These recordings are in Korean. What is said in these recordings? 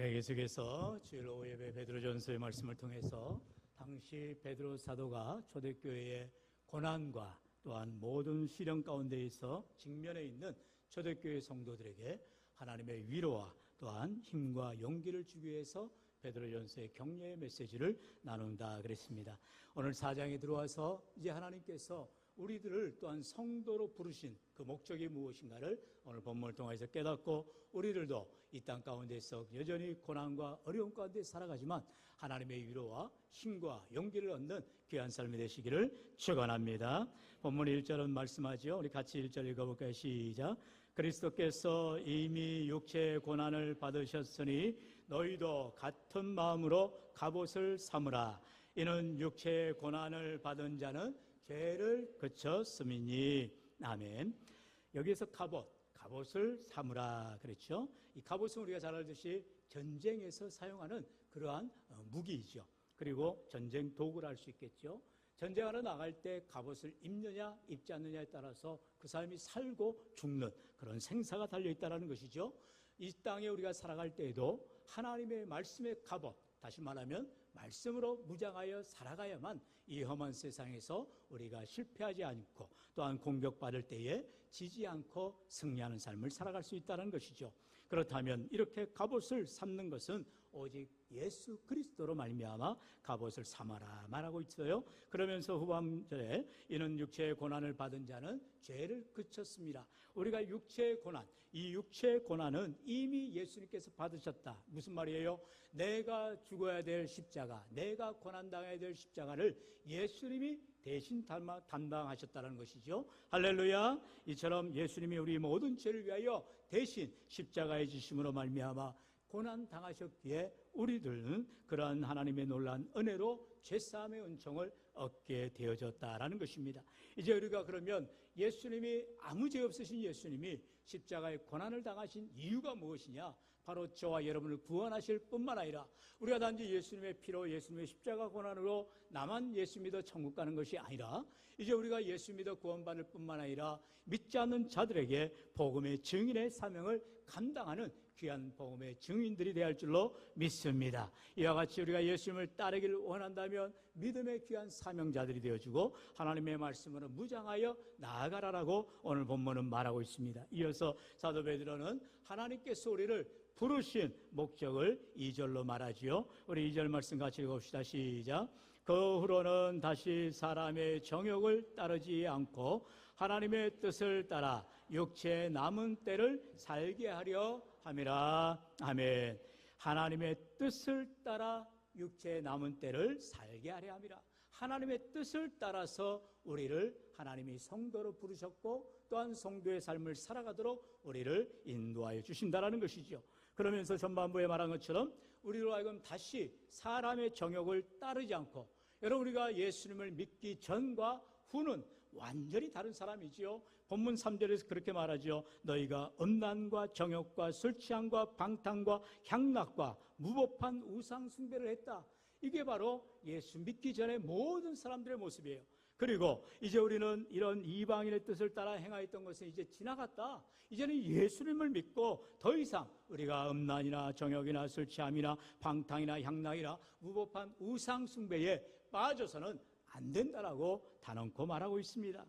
우리가 계속해서 주일 오후 예배 베드로전서의 말씀을 통해서 당시 베드로 사도가 초대교회의 고난과 또한 모든 시련 가운데에서 직면해 있는 초대교회 성도들에게 하나님의 위로와 또한 힘과 용기를 주기 위해서 베드로전서의 격려의 메시지를 나눈다 그랬습니다. 오늘 4장에 들어와서 이제 하나님께서 우리들을 또한 성도로 부르신 그 목적이 무엇인가를 오늘 본문을 통해서 깨닫고 우리들도 이 땅 가운데서 여전히 고난과 어려움 가운데 살아가지만 하나님의 위로와 힘과 용기를 얻는 귀한 삶이 되시기를 축원합니다. 본문 1절은 말씀하죠. 우리 같이 1절 읽어볼까요? 시작. 그리스도께서 이미 육체의 고난을 받으셨으니 너희도 같은 마음으로 갑옷을 삼으라. 이는 육체의 고난을 받은 자는 죄를 그쳤음이니. 아멘. 여기에서 갑옷을 삼으라 그랬죠. 이 갑옷은 우리가 잘 알듯이 전쟁에서 사용하는 그러한 무기이죠. 그리고 전쟁 도구를 할 수 있겠죠. 전쟁하러 나갈 때 갑옷을 입느냐 입지 않느냐에 따라서 그 사람이 살고 죽는 그런 생사가 달려있다는 것이죠. 이 땅에 우리가 살아갈 때에도 하나님의 말씀의 갑옷, 다시 말하면 말씀으로 무장하여 살아가야만 이 험한 세상에서 우리가 실패하지 않고 또한 공격받을 때에 지지 않고 승리하는 삶을 살아갈 수 있다는 것이죠. 그렇다면 이렇게 갑옷을 삼는 것은 오직 예수 그리스도로 말미암아 갑옷을 삼아라 말하고 있어요. 그러면서 후반절에 이는 육체의 고난을 받은 자는 죄를 그쳤습니다. 우리가 육체의 고난, 이 육체의 고난은 이미 예수님께서 받으셨다. 무슨 말이에요? 내가 죽어야 될 십자가, 내가 고난당해야 될 십자가를 예수님이 대신 담당하셨다는 것이죠. 할렐루야. 이처럼 예수님이 우리 모든 죄를 위하여 대신 십자가에 지심으로 말미암아 고난 당하셨기에 우리들은 그러한 하나님의 놀라운 은혜로 죄사함의 은총을 얻게 되어졌다라는 것입니다. 이제 우리가 그러면 예수님이 아무 죄 없으신 예수님이 십자가에 고난을 당하신 이유가 무엇이냐? 바로 저와 여러분을 구원하실 뿐만 아니라 우리가 단지 예수님의 피로 예수님의 십자가 고난으로 나만 예수 믿어 천국 가는 것이 아니라 이제 우리가 예수 믿어 구원받을 뿐만 아니라 믿지 않는 자들에게 복음의 증인의 사명을 감당하는 귀한 복음의 증인들이 되어야 할 줄로 믿습니다. 이와 같이 우리가 예수님을 따르기를 원한다면 믿음의 귀한 사명자들이 되어주고 하나님의 말씀으로 무장하여 나아가라라고 오늘 본문은 말하고 있습니다. 이어서 사도 베드로는 하나님께서 우리를 부르신 목적을 2절로 말하지요. 우리 2절 말씀 같이 읽읍시다. 시작. 그 후로는 다시 사람의 정욕을 따르지 않고 하나님의 뜻을 따라 육체의 남은 때를 살게 하려 함이라. 아멘. 하나님의 뜻을 따라 육체의 남은 때를 살게 하려 함이라. 하나님의 뜻을 따라서 우리를 하나님이 성도로 부르셨고 또한 성도의 삶을 살아가도록 우리를 인도하여 주신다는 것이죠. 그러면서 전반부에 말한 것처럼 우리로 하여금 다시 사람의 정욕을 따르지 않고, 여러분 우리가 예수님을 믿기 전과 후는 완전히 다른 사람이지요. 본문 3절에서 그렇게 말하죠. 너희가 음란과 정욕과 술 취함과 방탕과 향락과 무법한 우상 숭배를 했다. 이게 바로 예수 믿기 전에 모든 사람들의 모습이에요. 그리고 이제 우리는 이런 이방인의 뜻을 따라 행하였던 것은 이제 지나갔다. 이제는 예수님을 믿고 더 이상 우리가 음란이나 정욕이나 술 취함이나 방탕이나 향락이나 무법한 우상 숭배에 빠져서는 안 된다라고 단언코 말하고 있습니다.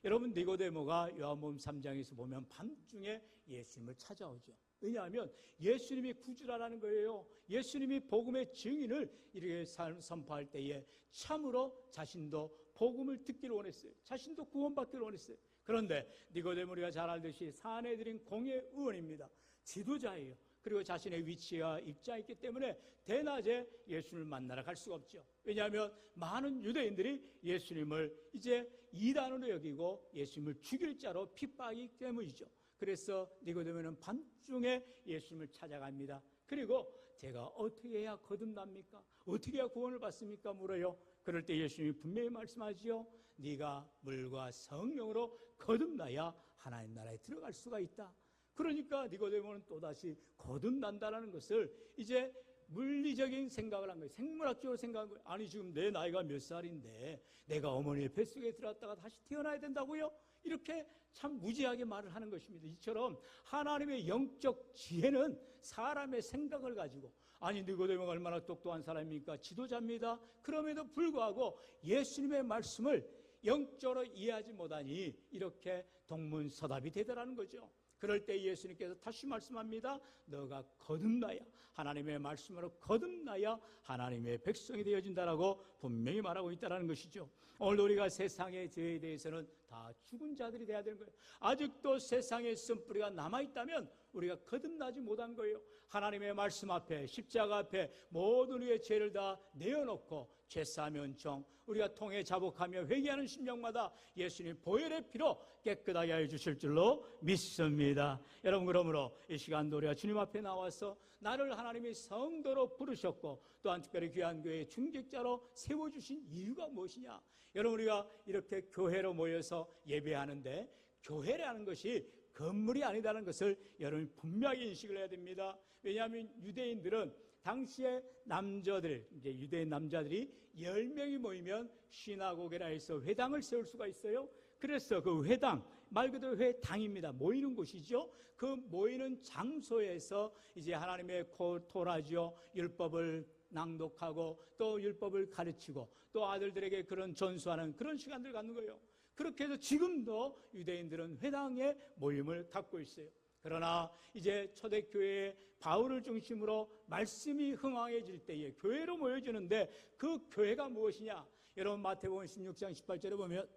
여러분 니고데모가 요한복음 3장에서 보면 밤중에 예수님을 찾아오죠. 왜냐하면 예수님이 구주라는 거예요. 예수님이 복음의 증인을 이렇게 선포할 때에 참으로 자신도 복음을 듣기를 원했어요. 자신도 구원받기를 원했어요. 그런데 니고데모 우리가 잘 알듯이 사내들인 공의 의원입니다. 지도자예요. 그리고 자신의 위치와 입장이 있기 때문에 대낮에 예수님을 만나러 갈 수가 없죠. 왜냐하면 많은 유대인들이 예수님을 이제 이단으로 여기고 예수님을 죽일 자로 핍박이기 때문이죠. 그래서 니고데모는 밤중에 예수님을 찾아갑니다. 그리고 제가 어떻게 해야 거듭납니까? 어떻게 해야 구원을 받습니까? 물어요. 그럴 때 예수님이 분명히 말씀하지요. 네가 물과 성령으로 거듭나야 하나님 나라에 들어갈 수가 있다. 그러니까 니고데모는 또다시 거듭난다는 것을 이제 물리적인 생각을 한 거예요. 생물학적으로 생각한 거예요. 아니 지금 내 나이가 몇 살인데 내가 어머니의 뱃속에 들어갔다가 다시 태어나야 된다고요? 이렇게 참 무지하게 말을 하는 것입니다. 이처럼 하나님의 영적 지혜는 사람의 생각을 가지고, 아니 니고데모가 얼마나 똑똑한 사람입니까? 지도자입니다. 그럼에도 불구하고 예수님의 말씀을 영적으로 이해하지 못하니 이렇게 동문서답이 되더라는 거죠. 그럴 때 예수님께서 다시 말씀합니다. 너가 거듭나야, 하나님의 말씀으로 거듭나야 하나님의 백성이 되어진다라고 분명히 말하고 있다는 것이죠. 오늘 우리가 세상의 죄에 대해서는 다 죽은 자들이 돼야 되는 거예요. 아직도 세상에 쓴뿌리가 남아있다면 우리가 거듭나지 못한 거예요. 하나님의 말씀 앞에, 십자가 앞에 모든 우리의 죄를 다 내어놓고 죄사함의 은총, 우리가 통해 자복하며 회개하는 심령마다 예수님 보혈의 피로 깨끗하게 하여 주실 줄로 믿습니다. 여러분, 그러므로 이 시간도 우리가 주님 앞에 나와서 나를 하나님이 성도로 부르셨고 또한 특별히 귀한 교회의 중직자로 세워주신 이유가 무엇이냐? 여러분, 우리가 이렇게 교회로 모여서 예배하는데 교회라는 것이 건물이 아니다는 것을 여러분이 분명히 인식을 해야 됩니다. 왜냐하면 유대인들은 당시에 남자들, 이제 유대인 남자들이 10명이 모이면 시나고게라 해서 회당을 세울 수가 있어요. 그래서 그 회당, 말 그대로 회당입니다. 모이는 곳이죠. 그 모이는 장소에서 이제 하나님의 토라죠. 율법을 낭독하고 또 율법을 가르치고 또 아들들에게 그런 전수하는 그런 시간들을 갖는 거예요. 그렇게 해서 지금도 유대인들은 회당의 모임을 갖고 있어요. 그러나 이제 초대교회의 바울을 중심으로 말씀이 흥황해질 때에 교회로 모여지는데 그 교회가 무엇이냐? 여러분, 마태복음 16장 18절에 보면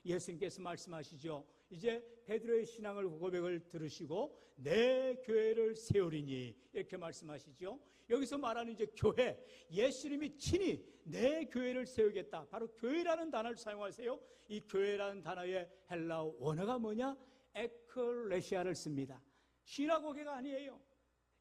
예수님께서 말씀하시죠. 이제 베드로의 신앙을 고백을 들으시고 내 교회를 세우리니, 이렇게 말씀하시죠. 여기서 말하는 이제 교회, 예수님이 친히 내 교회를 세우겠다. 바로 교회라는 단어를 사용하세요. 이 교회라는 단어의 헬라어 원어가 뭐냐? 에클레시아를 씁니다. 시나고게가 아니에요.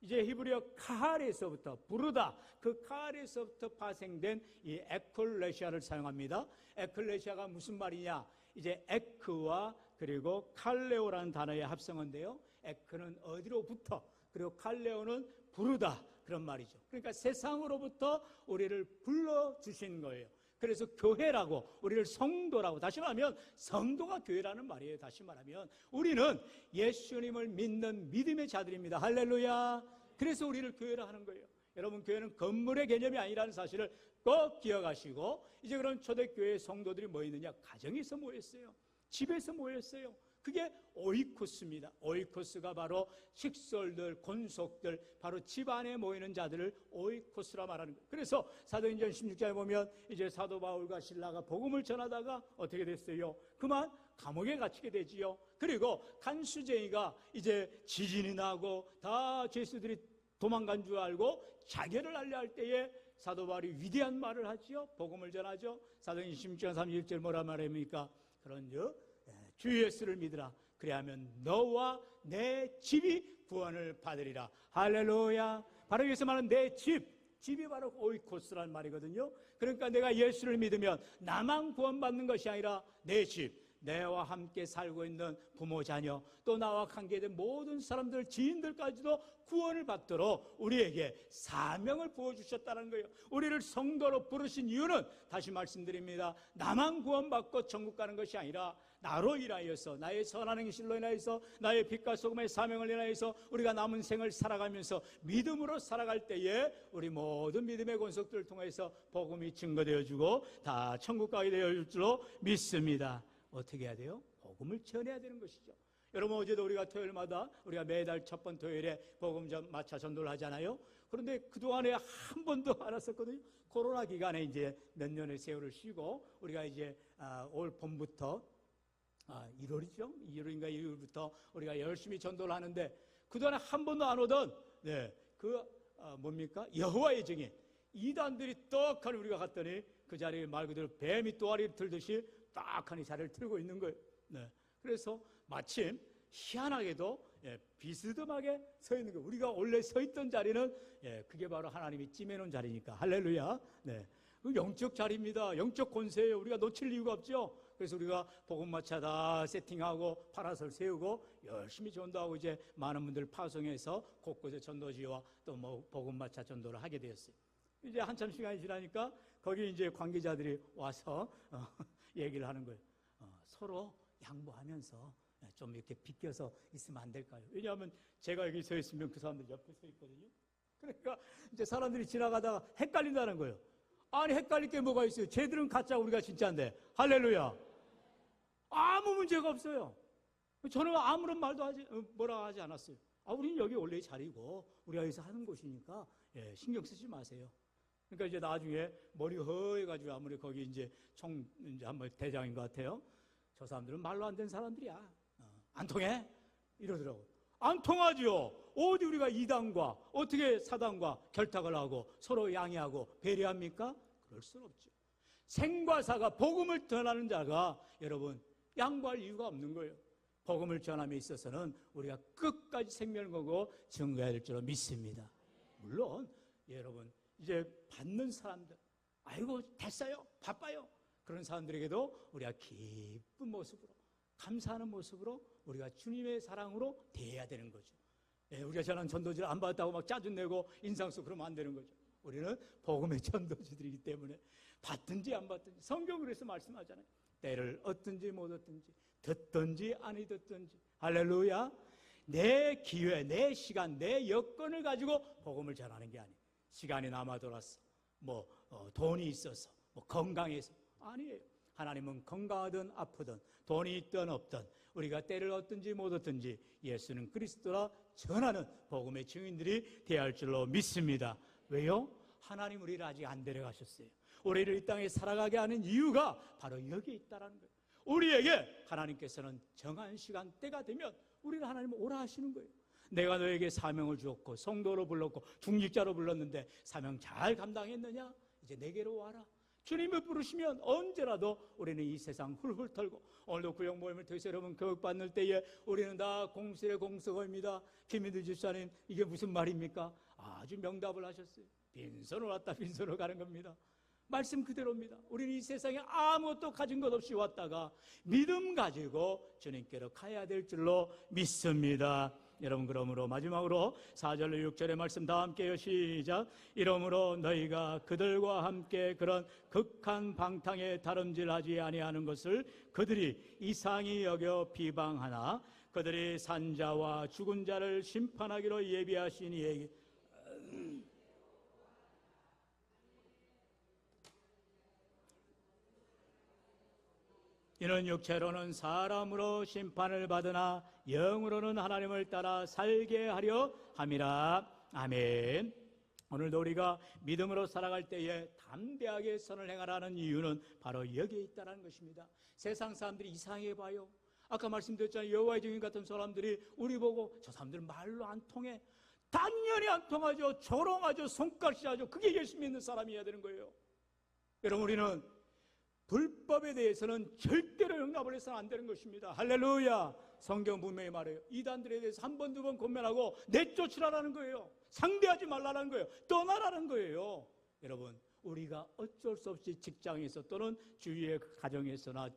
이제 히브리어 카할에서부터, 부르다, 그 카할에서부터 파생된 이 에클레시아를 사용합니다. 에클레시아가 무슨 말이냐? 이제 에크와 그리고 칼레오라는 단어의 합성어인데요. 에크는 어디로부터, 그리고 칼레오는 부르다, 그런 말이죠. 그러니까 세상으로부터 우리를 불러주신 거예요. 그래서 교회라고, 우리를 성도라고, 다시 말하면 성도가 교회라는 말이에요. 다시 말하면 우리는 예수님을 믿는 믿음의 자들입니다. 할렐루야. 그래서 우리를 교회라 하는 거예요. 여러분, 교회는 건물의 개념이 아니라는 사실을 꼭 기억하시고, 이제 그럼 초대교회 성도들이 뭐 있느냐? 가정에서 모였어요. 집에서 모였어요. 그게 오이코스입니다. 오이코스가 바로 식솔들, 권속들, 바로 집 안에 모이는 자들을 오이코스라 말하는 거예요. 그래서 사도행전 16장에 보면 이제 사도 바울과 실라가 복음을 전하다가 어떻게 됐어요? 그만 감옥에 갇히게 되지요. 그리고 간수쟁이가 이제 지진이 나고 다 죄수들이 도망간 줄 알고 자결을 하려 할 때에 사도 바울이 위대한 말을 하지요. 복음을 전하죠. 사도행전 16장 31절 뭐라 말합니까? 그런즉 주 예수를 믿으라. 그래야면 너와 내 집이 구원을 받으리라. 할렐루야. 바로 여기서 말하는 내 집, 집이 바로 오이코스라는 말이거든요. 그러니까 내가 예수를 믿으면 나만 구원받는 것이 아니라 내 집, 내와 함께 살고 있는 부모, 자녀, 또 나와 관계된 모든 사람들, 지인들까지도 구원을 받도록 우리에게 사명을 부어주셨다는 거예요. 우리를 성도로 부르신 이유는 다시 말씀드립니다. 나만 구원받고 천국 가는 것이 아니라 나로 인하여서, 나의 선한 행실로 인하여서, 나의 빛과 소금의 사명을 인하여서 우리가 남은 생을 살아가면서 믿음으로 살아갈 때에 우리 모든 믿음의 권속들을 통해서 복음이 증거되어주고 다 천국 가게 되어줄 줄로 믿습니다. 어떻게 해야 돼요? 복음을 전해야 되는 것이죠. 여러분, 어제도 우리가 토요일마다 우리가 매달 첫 번 토요일에 복음 마차 전도를 하잖아요. 그런데 그동안에 한 번도 안 왔었거든요. 코로나 기간에 이제 몇 년의 세월을 쉬고 우리가 이제 올 봄부터 1월이죠? 1월인가 2월부터 우리가 열심히 전도를 하는데 그동안에 한 번도 안 오던 뭡니까? 여호와의 증인 이단들이 떡하니 우리가 갔더니 그 자리에 말 그대로 뱀이 또아리 들듯이 딱하니 자리를 틀고 있는 거예요. 네. 그래서 마침 희한하게도 비스듬하게 서 있는 거예요. 우리가 원래 서 있던 자리는 그게 바로 하나님이 찜해놓은 자리니까. 할렐루야. 네. 그 영적 자리입니다. 영적 권세예요. 우리가 놓칠 이유가 없죠. 그래서 우리가 복음마차 다 세팅하고 파라솔 세우고 열심히 전도하고 이제 많은 분들 파송해서 곳곳에 전도지와 또 뭐 복음마차 전도를 하게 되었어요. 이제 한참 시간이 지나니까 거기 이제 관계자들이 와서 얘기를 하는 거예요. 서로 양보하면서 좀 이렇게 비껴서 있으면 안 될까요? 왜냐하면 제가 여기 서 있으면 그 사람들 옆에 서 있거든요. 그러니까 이제 사람들이 지나가다가 헷갈린다는 거예요. 아니, 헷갈릴 게 뭐가 있어요? 쟤들은 가짜, 우리가 진짜인데. 할렐루야. 아무 문제가 없어요. 저는 아무런 말도 뭐라 하지 않았어요. 우리는 여기 원래 자리고 우리가 여기서 하는 곳이니까 신경 쓰지 마세요. 그러니까 이제 나중에 머리 허해가지고 아무리 거기 이제 이제 한번 대장인 것 같아요. 저 사람들은 말로 안 되는 사람들이야. 안 통해? 이러더라고. 안 통하죠. 어디 우리가 이단과 어떻게 사단과 결탁을 하고 서로 양해하고 배려합니까? 그럴 수는 없죠. 생과 사가 복음을 전하는 자가 여러분 양보할 이유가 없는 거예요. 복음을 전함에 있어서는 우리가 끝까지 생명을 걸고 증거해야 될 줄로 믿습니다. 물론 여러분 이제 받는 사람들, 아이고 됐어요, 바빠요, 그런 사람들에게도 우리가 기쁜 모습으로, 감사하는 모습으로 우리가 주님의 사랑으로 대해야 되는 거죠. 우리가 저는 전도지를 안 받았다고 막 짜증내고 인상 쓰고 그러면 안 되는 거죠. 우리는 복음의 전도지들이기 때문에 받든지 안 받든지, 성경 그래서 말씀하잖아요. 때를 얻든지 못 얻든지, 듣든지 아니 듣든지, 할렐루야. 내 기회, 내 시간, 내 여건을 가지고 복음을 전하는 게 아니에요. 시간이 남아 돌았어, 돈이 있어서, 건강해서, 아니에요. 하나님은 건강하든 아프든 돈이 있든 없든 우리가 때를 얻든지 못 얻든지 예수는 그리스도라 전하는 복음의 증인들이 되어야 할 줄로 믿습니다. 왜요? 하나님 우리를 아직 안 데려가셨어요. 우리를 이 땅에 살아가게 하는 이유가 바로 여기에 있다는 거예요. 우리에게 하나님께서는 정한 시간 때가 되면 우리를 하나님 오라 하시는 거예요. 내가 너에게 사명을 주었고 성도로 불렀고 중직자로 불렀는데 사명 잘 감당했느냐? 이제 내게로 와라. 주님을 부르시면 언제라도 우리는 이 세상 훌훌 털고, 오늘도 구역 모임을 통해서 여러분 교육받는 때에 우리는 다 공실의 공석어입니다. 김민두 집사님, 이게 무슨 말입니까? 아주 명답을 하셨어요. 빈손으로 왔다 빈손으로 가는 겁니다. 말씀 그대로입니다. 우리는 이 세상에 아무것도 가진 것 없이 왔다가 믿음 가지고 주님께로 가야 될 줄로 믿습니다. 여러분, 그러므로 마지막으로 4절로 6절의 말씀 다 함께요. 시작. 이러므로 너희가 그들과 함께 그런 극한 방탕에 다름질하지 아니하는 것을 그들이 이상히 여겨 비방하나 그들이 산자와 죽은 자를 심판하기로 예비하시니 이는 육체로는 사람으로 심판을 받으나 영으로는 하나님을 따라 살게 하려 함이라. 아멘. 오늘도 우리가 믿음으로 살아갈 때에 담대하게 선을 행하라는 이유는 바로 여기에 있다는 것입니다. 세상 사람들이 이상해 봐요. 아까 말씀드렸잖아요. 여호와의 증인 같은 사람들이 우리 보고 저 사람들은 말로 안 통해. 당연히 안 통하죠. 조롱하죠. 손가락질하죠. 그게 예수 믿는 사람이어야 되는 거예요. 여러분, 우리는 불법에 대해서는 절대로 용납을 해서는 안 되는 것입니다. 할렐루야. 성경 분명히 말해요. 이단들에 대해서 한 번, 두 번 권면하고 내쫓으라는 거예요. 상대하지 말라는 거예요. 떠나라는 거예요. 여러분, 우리가 어쩔 수 없이 직장에서 또는 주위의 가정에서나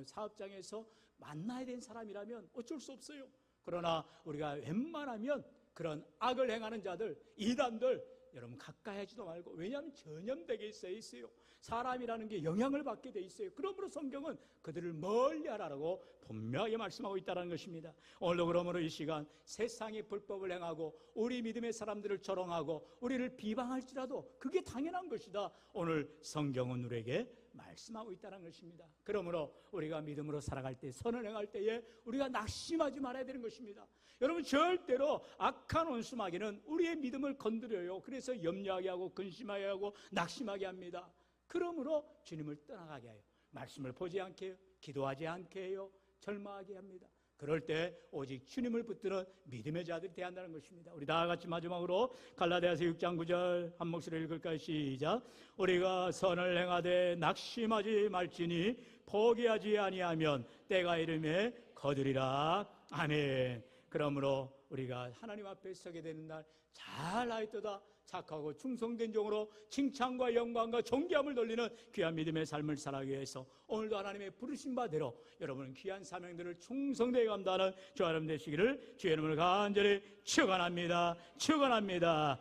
사업장에서 만나야 되는 사람이라면 어쩔 수 없어요. 그러나 우리가 웬만하면 그런 악을 행하는 자들, 이단들 여러분 가까이 하지도 말고, 왜냐하면 전염되게 있어요. 사람이라는 게 영향을 받게 돼 있어요. 그러므로 성경은 그들을 멀리하라고 분명하게 말씀하고 있다는 것입니다. 오늘도 그러므로 이 시간 세상의 불법을 행하고 우리 믿음의 사람들을 조롱하고 우리를 비방할지라도 그게 당연한 것이다. 오늘 성경은 우리에게 말씀하고 있다는 것입니다. 그러므로 우리가 믿음으로 살아갈 때, 선을 행할 때에 우리가 낙심하지 말아야 되는 것입니다. 여러분, 절대로 악한 원수마귀는 우리의 믿음을 건드려요. 그래서 염려하게 하고 근심하게 하고 낙심하게 합니다. 그러므로 주님을 떠나가게 해요. 말씀을 보지 않게 해요. 기도하지 않게 해요. 절망하게 합니다. 그럴 때 오직 주님을 붙드는 믿음의 자들이 되어야 한다는 것입니다. 우리 다 같이 마지막으로 갈라디아서 6장 9절 한 목소리로 읽을까요? 시작. 우리가 선을 행하되 낙심하지 말지니 포기하지 아니하면 때가 이름에 거두리라. 아멘. 그러므로 우리가 하나님 앞에 서게 되는 날 잘하였도다 착하고 충성된 종으로 칭찬과 영광과 존귀함을 돌리는 귀한 믿음의 삶을 살아가기 위해서 오늘도 하나님의 부르신 바대로 여러분은 귀한 사명들을 충성되게 감당하는 주 여러분 되시기를 주의 이름을 간절히 축원합니다. 축원합니다.